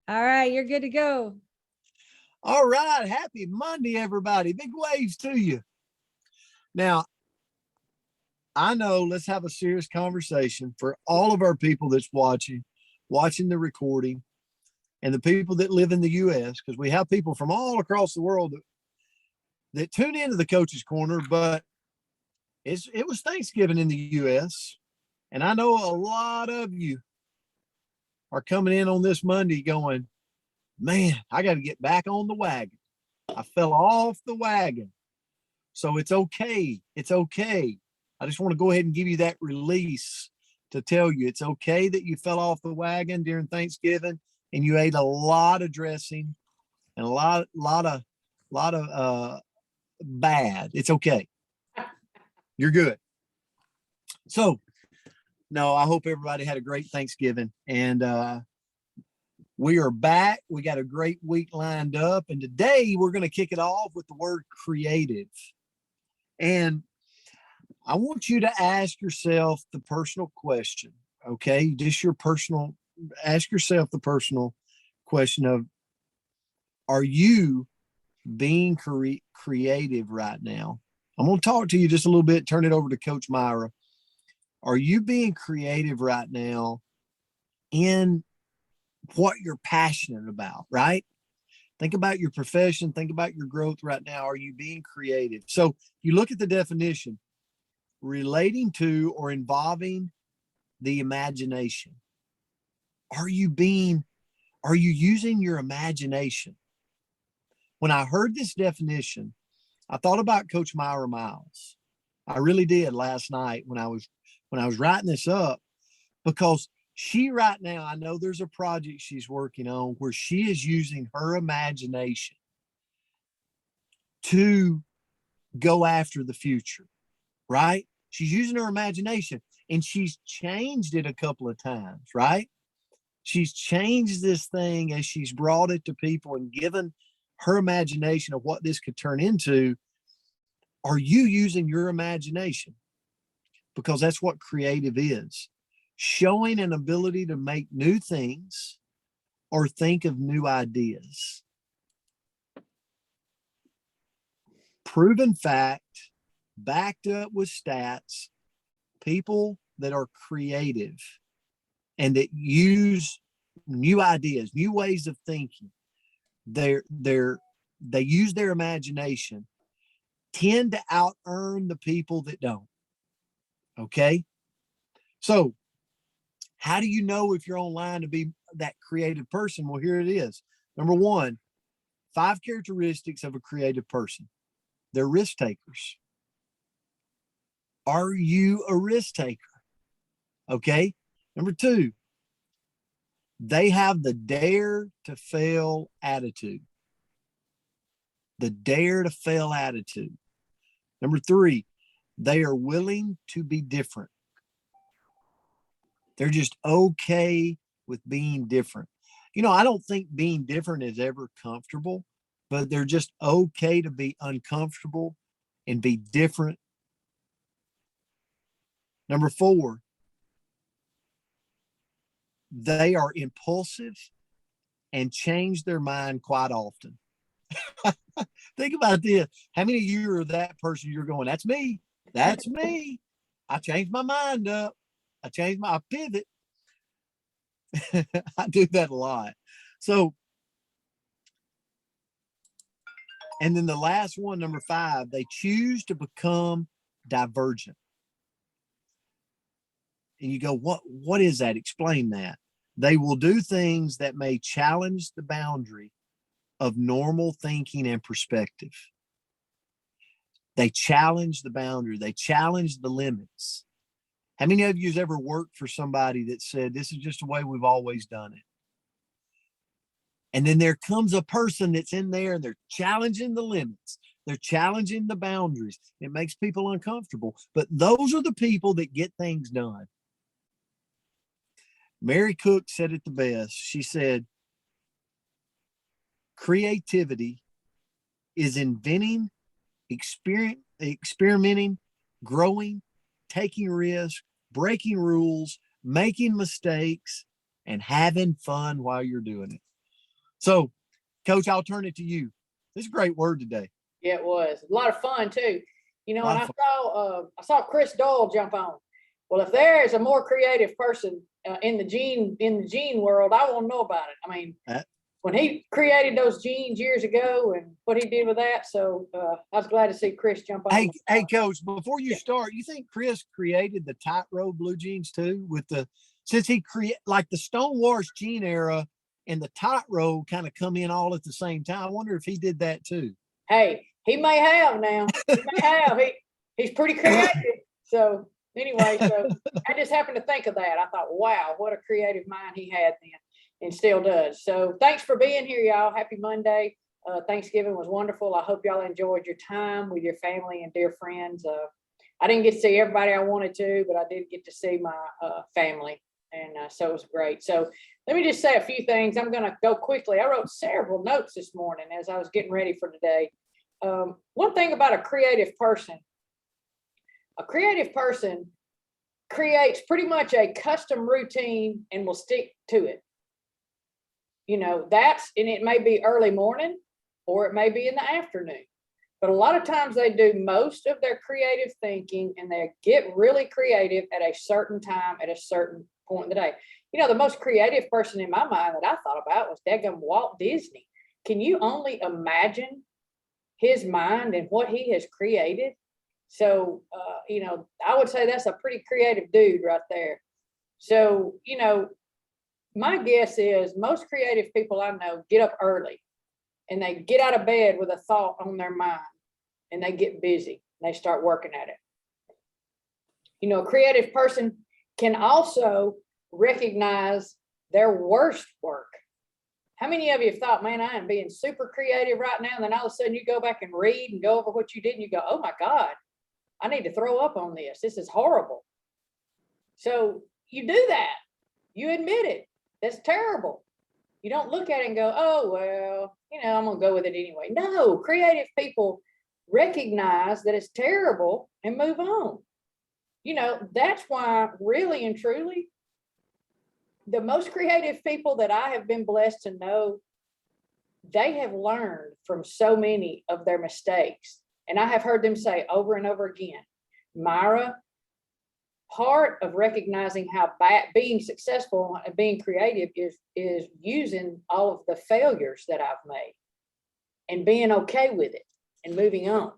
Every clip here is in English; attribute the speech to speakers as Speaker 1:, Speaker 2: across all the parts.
Speaker 1: All right, you're good to go.
Speaker 2: All right. Happy Monday, everybody. Big waves to you. Now, I know let's have a serious conversation for all of our people that's watching the recording, and the people that live in the U.S., because we have people from all across the world that tune into the Coach's Corner, but it was Thanksgiving in the U.S., and I know a lot of you are coming in on this Monday going, man, I got to get back on the wagon. I fell off the wagon. So it's okay. It's okay. I just want to go ahead and give you that release to tell you it's okay that you fell off the wagon during Thanksgiving and you ate a lot of dressing and a lot of bad. It's okay. You're good. So, no, I hope everybody had a great Thanksgiving, and we are back. We got a great week lined up, and today we're going to kick it off with the word creative. And I want you to ask yourself the personal question, okay? Just your personal, ask yourself the personal question of, are you being creative right now? I'm going to talk to you just a little bit, turn it over to Coach Myra. Are you being creative right now in what you're passionate about, right? Think about your profession, think about your growth right now. Are you being creative? So you look at the definition, relating to or involving the imagination. Are you using your imagination? When I heard this definition, I thought about Coach Myra Miles. I really did last night when I was writing this up, because she right now, I know there's a project she's working on where she is using her imagination to go after the future, right? She's using her imagination, and she's changed it a couple of times, right? She's changed this thing as she's brought it to people and given her imagination of what this could turn into. Are you using your imagination? Because that's what creative is. Showing an ability to make new things or think of new ideas. Proven fact, backed up with stats, people that are creative and that use new ideas, new ways of thinking, they use their imagination, tend to out earn the people that don't. Okay. So how do you know if you're online to be that creative person? Well, here it is. Number one, 5 characteristics of a creative person. They're risk takers. Are you a risk taker? Okay. Number 2, they have the dare to fail attitude. The dare to fail attitude. Number 3, they are willing to be different. They're just okay with being different. You know, I don't think being different is ever comfortable, but they're just okay to be uncomfortable and be different. Number 4, they are impulsive and change their mind quite often. Think about this. How many of you are that person you're going, that's me. That's me. I changed my mind up. I pivot. I do that a lot. So, and then the last one, number 5, they choose to become divergent. And you go, what is that? Explain that. They will do things that may challenge the boundary of normal thinking and perspective. They challenge the boundary. They challenge the limits. How many of you have ever worked for somebody that said, this is just the way we've always done it? And then there comes a person that's in there and they're challenging the limits. They're challenging the boundaries. It makes people uncomfortable. But those are the people that get things done. Mary Cook said it the best. She said, creativity is inventing, experimenting, growing, taking risks, breaking rules, making mistakes, and having fun while you're doing it. So, Coach, I'll turn it to you. This is a great word today.
Speaker 1: Yeah, it was a lot of fun too. You know,
Speaker 2: A lot
Speaker 1: and
Speaker 2: of fun.
Speaker 1: I saw Chris Doyle jump on. Well, if there is a more creative person in the gene world, I want to know about it. I mean,
Speaker 2: Uh,
Speaker 1: when he created those genes years ago and what he did with that, so I was glad to see Chris jump on.
Speaker 2: Hey, Coach, before you start, you think Chris created the tightrope blue jeans too? Since he like the Stonewall Gene era and the tightrope kind of come in all at the same time. I wonder if he did that too.
Speaker 1: Hey, he may have now. He may have. He's pretty creative. So anyway, so I just happened to think of that. I thought, wow, what a creative mind he had then and still does. So thanks for being here, y'all. Happy Monday. Thanksgiving was wonderful. I hope y'all enjoyed your time with your family and dear friends. I didn't get to see everybody I wanted to, but I did get to see my family. And so it was great. So let me just say a few things. I'm going to go quickly. I wrote several notes this morning as I was getting ready for today. One thing about a creative person creates pretty much a custom routine and will stick to it. You know, and it may be early morning or it may be in the afternoon. But a lot of times they do most of their creative thinking and they get really creative at a certain time, at a certain point in the day. You know, the most creative person in my mind that I thought about was daggum Walt Disney. Can you only imagine his mind and what he has created? So, you know, I would say that's a pretty creative dude right there. So, you know, my guess is most creative people I know get up early and they get out of bed with a thought on their mind and they get busy and they start working at it. You know, a creative person can also recognize their worst work. How many of you have thought, man, I am being super creative right now, and then all of a sudden you go back and read and go over what you did and you go, oh my God, I need to throw up on this. This is horrible. So you do that. You admit it. That's terrible. You don't look at it and go, oh, well, you know, I'm going to go with it anyway. No, creative people recognize that it's terrible and move on. You know, that's why really and truly, the most creative people that I have been blessed to know, they have learned from so many of their mistakes. And I have heard them say over and over again, Myra, part of recognizing how bad being successful and being creative is using all of the failures that I've made and being okay with it and moving on.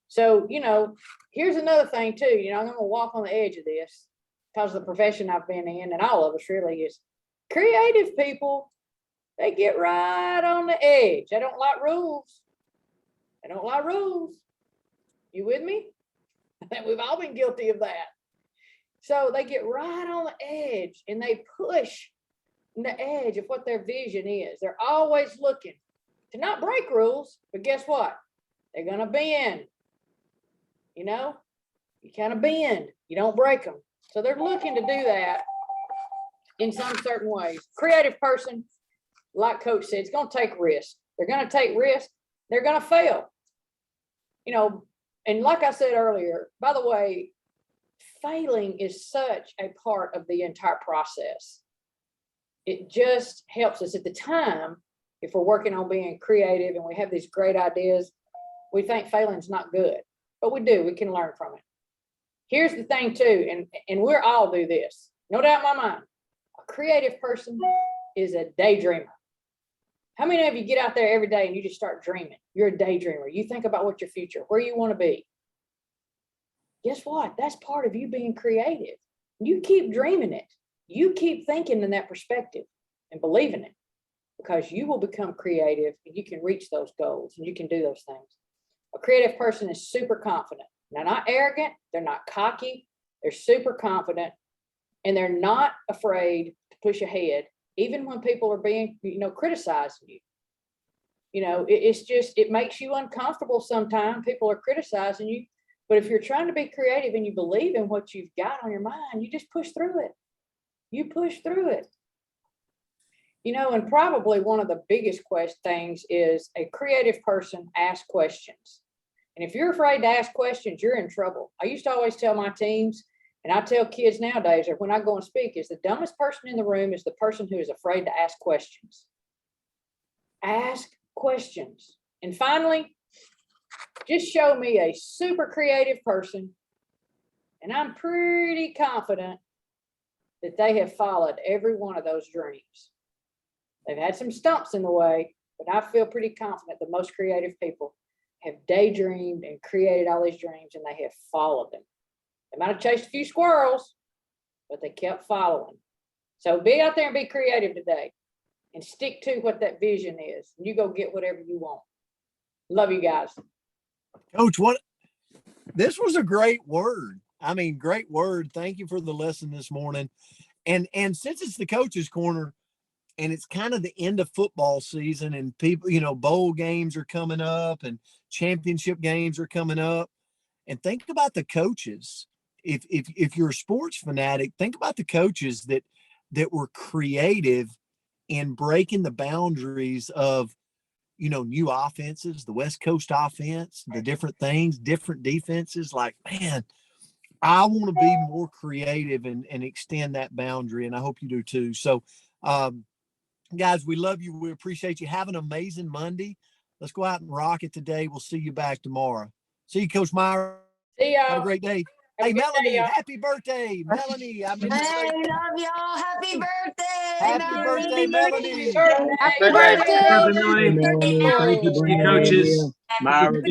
Speaker 1: So, you know, here's another thing too, you know, I'm going to walk on the edge of this because of the profession I've been in, and all of us really, is creative people, they get right on the edge. They don't like rules. They don't like rules. You with me? I think we've all been guilty of that. So they get right on the edge and they push the edge of what their vision is. They're always looking to not break rules, but guess what? They're going to bend. You know, you kind of bend, you don't break them. So they're looking to do that in some certain ways. Creative person, like Coach said, it's going to take risk. They're going to take risk. They're going to fail. You know, and like I said earlier, by the way, failing is such a part of the entire process. It just helps us at the time. If we're working on being creative and we have these great ideas, we think failing's not good, but we do. We can learn from it. Here's the thing too, and we're all do this, no doubt in my mind. A creative person is a daydreamer. How many of you get out there every day and you just start dreaming? You're a daydreamer. You think about what your future, where you want to be. Guess what? That's part of you being creative. You keep dreaming it. You keep thinking in that perspective and believing it, because you will become creative and you can reach those goals and you can do those things. A creative person is super confident. They're not arrogant. They're not cocky. They're super confident and they're not afraid to push ahead, even when people are being, you know, criticizing you. You know, it's just, it makes you uncomfortable sometimes. People are criticizing you. But if you're trying to be creative and you believe in what you've got on your mind, you just push through it. You push through it. You know, and probably one of the biggest things is a creative person asks questions. And if you're afraid to ask questions, you're in trouble. I used to always tell my teams, and I tell kids nowadays, or when I go and speak, is the dumbest person in the room is the person who is afraid to ask questions. Ask questions. And finally, just show me a super creative person, and I'm pretty confident that they have followed every one of those dreams. They've had some stumps in the way, but I feel pretty confident the most creative people have daydreamed and created all these dreams, and they have followed them. They might have chased a few squirrels, but they kept following. So be out there and be creative today and stick to what that vision is. And you go get whatever you want. Love you guys.
Speaker 2: Coach, this was a great word. I mean, great word. Thank you for the lesson this morning. And since it's the coach's corner and it's kind of the end of football season and people, bowl games are coming up and championship games are coming up. And think about the coaches. If you're a sports fanatic, think about the coaches that were creative in breaking the boundaries of, new offenses, the West Coast offense, the different things, different defenses. Like, man, I want to be more creative and extend that boundary. And I hope you do too. So, guys, we love you. We appreciate you. Have an amazing Monday. Let's go out and rock it today. We'll see you back tomorrow. See you, Coach Meyer.
Speaker 1: See y'all.
Speaker 2: Have a great day.
Speaker 1: Have a
Speaker 2: Hey,
Speaker 1: good day,
Speaker 2: Melanie,
Speaker 1: y'all.
Speaker 2: happy birthday. Melanie, I mean,
Speaker 3: Hey, love y'all. Happy birthday.
Speaker 2: happy birthday, Melanie.
Speaker 1: Birthday.
Speaker 4: Happy
Speaker 5: birthday.
Speaker 4: Happy Melanie.
Speaker 3: Happy
Speaker 4: Thank you, coaches.
Speaker 3: Happy
Speaker 4: Myra,